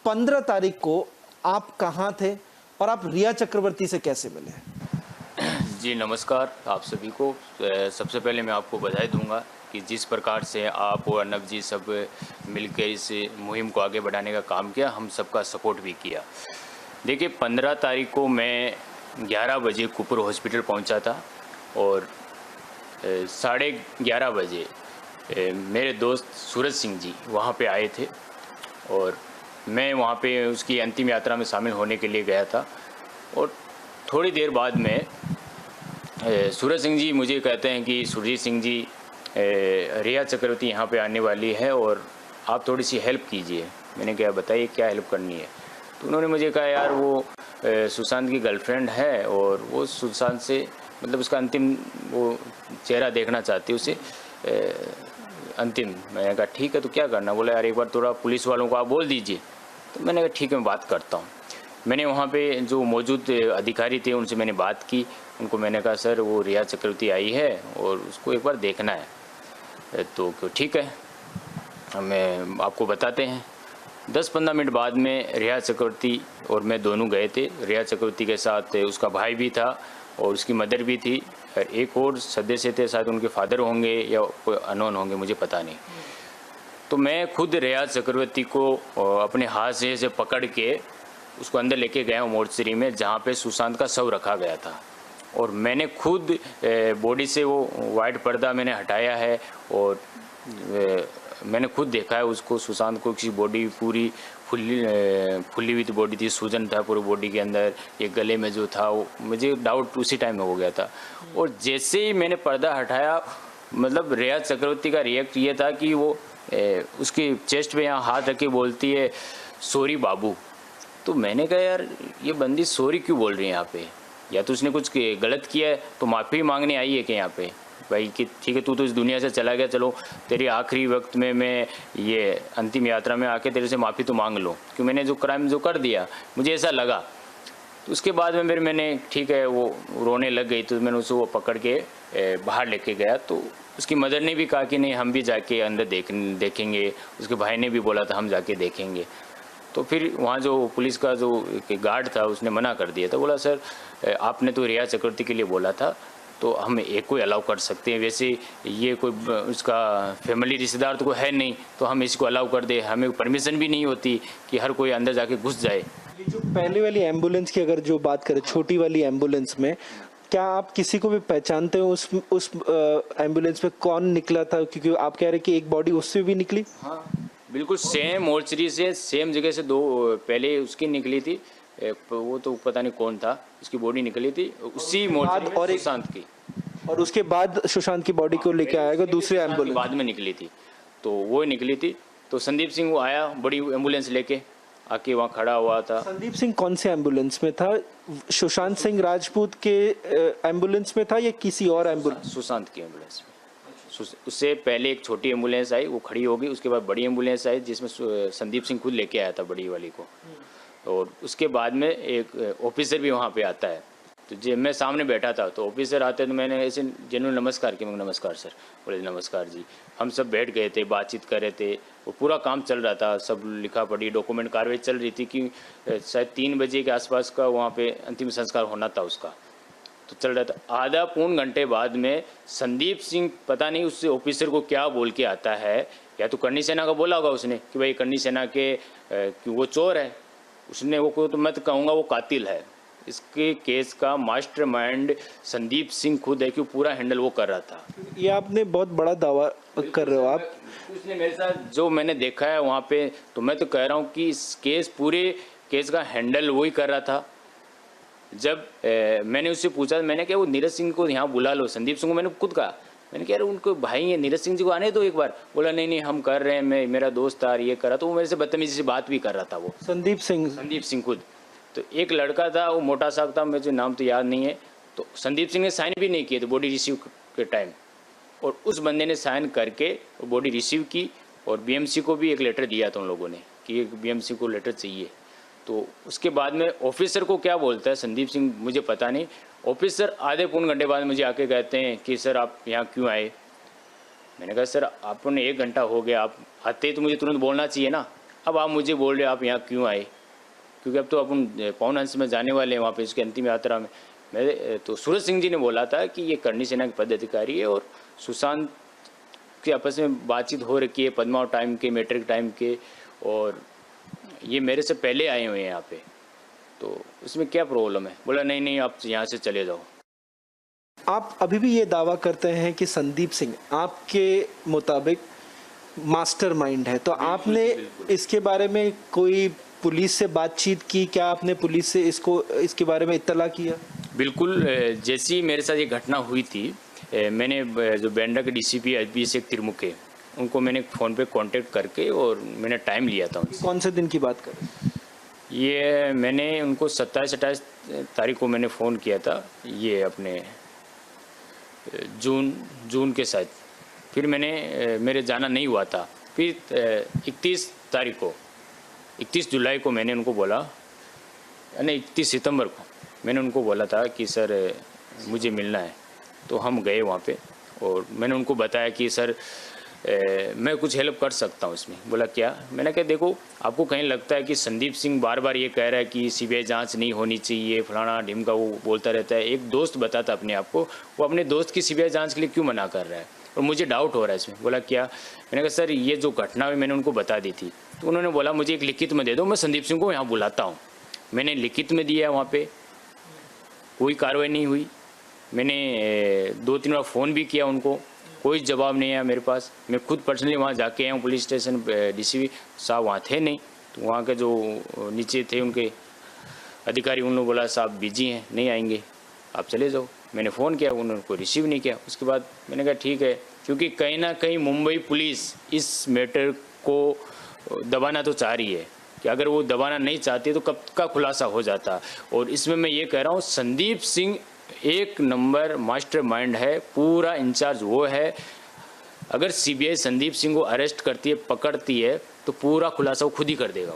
15 तारीख को आप कहाँ थे और आप रिया चक्रवर्ती से कैसे मिले? जी नमस्कार आप सभी को। सबसे पहले मैं आपको बधाई दूंगा कि जिस प्रकार से आप और अर्नब जी सब मिलकर इस मुहिम को आगे बढ़ाने का काम किया, हम सबका सपोर्ट भी किया। देखिए 15 तारीख को मैं 11 बजे कुपर हॉस्पिटल पहुंचा था और 11:30 बजे मेरे दोस्त सूरज सिंह जी वहां पे आए थे और मैं वहां पे उसकी अंतिम यात्रा में शामिल होने के लिए गया था। और थोड़ी देर बाद में सूरज सिंह जी मुझे कहते हैं कि सुरजीत सिंह जी, रिया चक्रवर्ती यहाँ पे आने वाली है और आप थोड़ी सी हेल्प कीजिए। मैंने कहा बताइए क्या हेल्प करनी है। तो उन्होंने मुझे कहा यार वो सुशांत की गर्लफ्रेंड है और वो सुशांत से मतलब उसका अंतिम वो चेहरा देखना चाहती है उसे अंतिम। मैंने कहा ठीक है तो क्या करना। बोला यार एक बार थोड़ा पुलिस वालों को आप बोल दीजिए। तो मैंने कहा ठीक है मैं बात करता हूँ। मैंने वहाँ पे जो मौजूद अधिकारी थे उनसे मैंने बात की। उनको मैंने कहा सर वो रिया चक्रवर्ती आई है और उसको एक बार देखना है। तो ठीक है हमें आपको बताते हैं। 10-15 मिनट बाद में रिया चक्रवर्ती और मैं दोनों गए थे। रिया चक्रवर्ती के साथ उसका भाई भी था और उसकी मदर भी थी और एक और सदस्य थे, शायद उनके फादर होंगे या कोई अननोन होंगे, मुझे पता नहीं। तो मैं खुद रिया चक्रवर्ती को अपने हाथ से पकड़ के उसको अंदर लेके गया हूँ मोर्चरी में जहाँ पे सुशांत का शव रखा गया था। और मैंने खुद बॉडी से वो वाइट पर्दा मैंने हटाया है और मैंने खुद देखा है उसको, सुशांत को। किसी बॉडी पूरी फुल्ली हुई बॉडी थी, सूजन था पूरी बॉडी के अंदर। ये गले में जो था वो मुझे डाउट उसी टाइम में हो गया था। और जैसे ही मैंने पर्दा हटाया मतलब रिया चक्रवर्ती का रिएक्ट ये था कि वो उसकी चेस्ट पे यहाँ हाथ रख के बोलती है सॉरी बाबू। तो मैंने कहा यार ये बंदी सॉरी क्यों बोल रही है यहाँ पे, या तो उसने कुछ गलत किया है तो माफ़ी मांगने आई है कि यहाँ पे भाई कि ठीक है तू तो इस दुनिया से चला गया, चलो तेरी आखिरी वक्त में मैं ये अंतिम यात्रा में आके तेरे से माफ़ी तो मांग लो कि मैंने जो क्राइम जो कर दिया, मुझे ऐसा लगा। तो उसके बाद में फिर मैंने ठीक है वो रोने लग गई तो मैंने उसे वो पकड़ के बाहर लेके गया। तो उसकी मदर ने भी कहा कि नहीं हम भी जाके अंदर देखेंगे। उसके भाई ने भी बोला था हम जाके देखेंगे। तो फिर वहाँ जो पुलिस का जो गार्ड था उसने मना कर दिया था। बोला सर आपने तो रिया चक्रवर्ती के लिए बोला था तो हम एक को अलाउ कर सकते हैं, वैसे ये कोई उसका फैमिली रिश्तेदार तो कोई है नहीं तो हम इसको अलाउ कर दे, हमें परमिशन भी नहीं होती कि हर कोई अंदर जाके घुस जाए। ये जो पहले वाली एम्बुलेंस की अगर जो बात करें, छोटी वाली एम्बुलेंस में क्या आप किसी को भी पहचानते हो उस एम्बुलेंस में कौन निकला था? क्योंकि आप कह रहे कि एक बॉडी उससे भी निकली। हाँ बिल्कुल सेम मोर्चरी से सेम जगह से दो पहले उसकी निकली थी, वो तो पता नहीं कौन था, उसकी बॉडी निकली थी उसी मोर्चरी में सुशांत की। और उसके बाद सुशांत की बॉडी को लेके आएगा दूसरी एम्बुलेंस बाद में निकली थी। तो वो निकली थी तो संदीप सिंह वो आया बड़ी एम्बुलेंस लेके आके वहाँ खड़ा हुआ था। संदीप सिंह कौन से एम्बुलेंस में था? सुशांत सिंह राजपूत के एम्बुलेंस में था या किसी और एम्बुलेंस? सुशांत की एम्बुलेंस में। उससे पहले एक छोटी एम्बुलेंस आई, वो खड़ी हो गई। उसके बाद बड़ी एम्बुलेंस आई जिसमें संदीप सिंह खुद लेके आया था बड़ी वाली को। और उसके बाद में एक ऑफिसर भी वहाँ पे आता है। तो जब मैं सामने बैठा था तो ऑफिसर आते तो मैंने ऐसे जेन्युइन नमस्कार किया। मैं नमस्कार सर। बोले नमस्कार जी। हम सब बैठ गए थे, बातचीत कर रहे थे। वो पूरा काम चल रहा था, सब लिखा पढ़ी डॉक्यूमेंट कार्रवाई चल रही थी कि शायद 3 बजे के आसपास का वहाँ पे अंतिम संस्कार होना था उसका। तो चल रहा था। आधा पौन घंटे बाद में संदीप सिंह पता नहीं उससे ऑफिसर को क्या बोल के आता है, या तो करनी सेना का बोला होगा उसने कि भाई करनी सेना के कि वो चोर है। उसने वो को तो मैं तो कहूँगा वो कातिल है। इसके केस का मास्टरमाइंड संदीप सिंह खुद है कि पूरा हैंडल वो कर रहा था। ये आपने बहुत बड़ा दावा कर रहे हो आप। उसने मेरे साथ जो मैंने देखा है वहाँ पे, तो मैं तो कह रहा हूँ कि इस पूरे केस का हैंडल वही कर रहा था। जब मैंने उससे पूछा, मैंने क्या वो नीरज सिंह को यहाँ बुला लो, संदीप सिंह को मैंने खुद कहा। मैंने कहा उनको भाई है नीरज सिंह जी को आने दो एक बार। बोला नहीं हम कर रहे हैं, मैं मेरा दोस्त था ये करा। तो वो मेरे से बदतमीजी से बात भी कर रहा था वो संदीप सिंह खुद। तो एक लड़का था वो मोटा सा था, मुझे नाम तो याद नहीं है। तो संदीप सिंह ने साइन भी नहीं किए थे बॉडी रिसीव के टाइम, और उस बंदे ने साइन करके वो बॉडी रिसीव की। और बीएमसी को भी एक लेटर दिया था उन लोगों ने कि एक बीएमसी को लेटर चाहिए। तो उसके बाद में ऑफिसर को क्या बोलता है संदीप सिंह मुझे पता नहीं। ऑफिसर आधे पौन घंटे बाद मुझे आके कहते हैं कि सर आप यहाँ क्यों आए। मैंने कहा सर आपने 1 घंटा हो गया, आप आते ही तो मुझे तुरंत बोलना चाहिए ना, अब आप मुझे बोल रहे हो आप यहाँ क्यों आए, क्योंकि अब तो अपन पवन हंस में जाने वाले हैं वहाँ पे उसकी अंतिम यात्रा में। मैं तो सूरज सिंह जी ने बोला था कि ये करणी सेना के पदाधिकारी है और सुशांत के आपस में बातचीत हो रखी है पद्माव टाइम के, मैट्रिक टाइम के, और ये मेरे से पहले आए हुए हैं यहाँ पे, तो उसमें क्या प्रॉब्लम है। बोला नहीं नहीं आप यहाँ से चले जाओ। आप अभी भी ये दावा करते हैं कि संदीप सिंह आपके मुताबिक मास्टरमाइंड है, तो आपने इसके बारे में कोई पुलिस से बातचीत की? क्या आपने पुलिस से इसके बारे में इत्तला किया? बिल्कुल, जैसी मेरे साथ ये घटना हुई थी, मैंने जो बैंड्रा के डीसीपी अभिषेक तिरमुके उनको मैंने फ़ोन पे कांटेक्ट करके और मैंने टाइम लिया था उनसे। कौन से दिन की बात करें? ये मैंने उनको 27-28 तारीख को मैंने फ़ोन किया था, ये अपने जून के साथ। फिर मेरे जाना नहीं हुआ था। फिर 31 जुलाई को मैंने उनको बोला, नहीं 31 सितंबर को मैंने उनको बोला था कि सर मुझे मिलना है। तो हम गए वहाँ पे और मैंने उनको बताया कि सर मैं कुछ हेल्प कर सकता हूँ इसमें। बोला क्या? मैंने कहा देखो, आपको कहीं लगता है कि संदीप सिंह बार बार ये कह रहा है कि सीबीआई जांच नहीं होनी चाहिए, फलाना ढिमका, वो बोलता रहता है। एक दोस्त बताता अपने आप को, वो अपने दोस्त की सीबीआई जांच के लिए क्यों मना कर रहा है, और मुझे डाउट हो रहा है इसमें। बोला क्या? मैंने कहा सर ये जो घटना है मैंने उनको बता दी थी। तो उन्होंने बोला मुझे एक लिखित में दे दो, मैं संदीप सिंह को यहाँ बुलाता हूँ। मैंने लिखित में दिया, वहाँ पर कोई कार्रवाई नहीं हुई। मैंने 2-3 बार फ़ोन भी किया उनको, कोई जवाब नहीं आया मेरे पास। मैं खुद पर्सनली वहाँ जाके आया हूँ पुलिस स्टेशन, डीसीपी साहब वहाँ थे नहीं। तो वहाँ के जो नीचे थे उनके अधिकारी, उन्होंने बोला साहब बिजी हैं, नहीं आएंगे, आप चले जाओ। मैंने फ़ोन किया, उन्होंने कोई रिसीव नहीं किया। उसके बाद मैंने कहा ठीक है, क्योंकि कहीं ना कहीं मुंबई पुलिस इस मैटर को दबाना तो चाह रही है, कि अगर वो दबाना नहीं चाहती तो कब का खुलासा हो जाता। और इसमें मैं ये कह रहा हूँ, संदीप सिंह 1 नंबर मास्टरमाइंड है, पूरा इंचार्ज वो है। अगर सीबीआई संदीप सिंह को अरेस्ट करती है, पकड़ती है, तो पूरा खुलासा वो खुद ही कर देगा।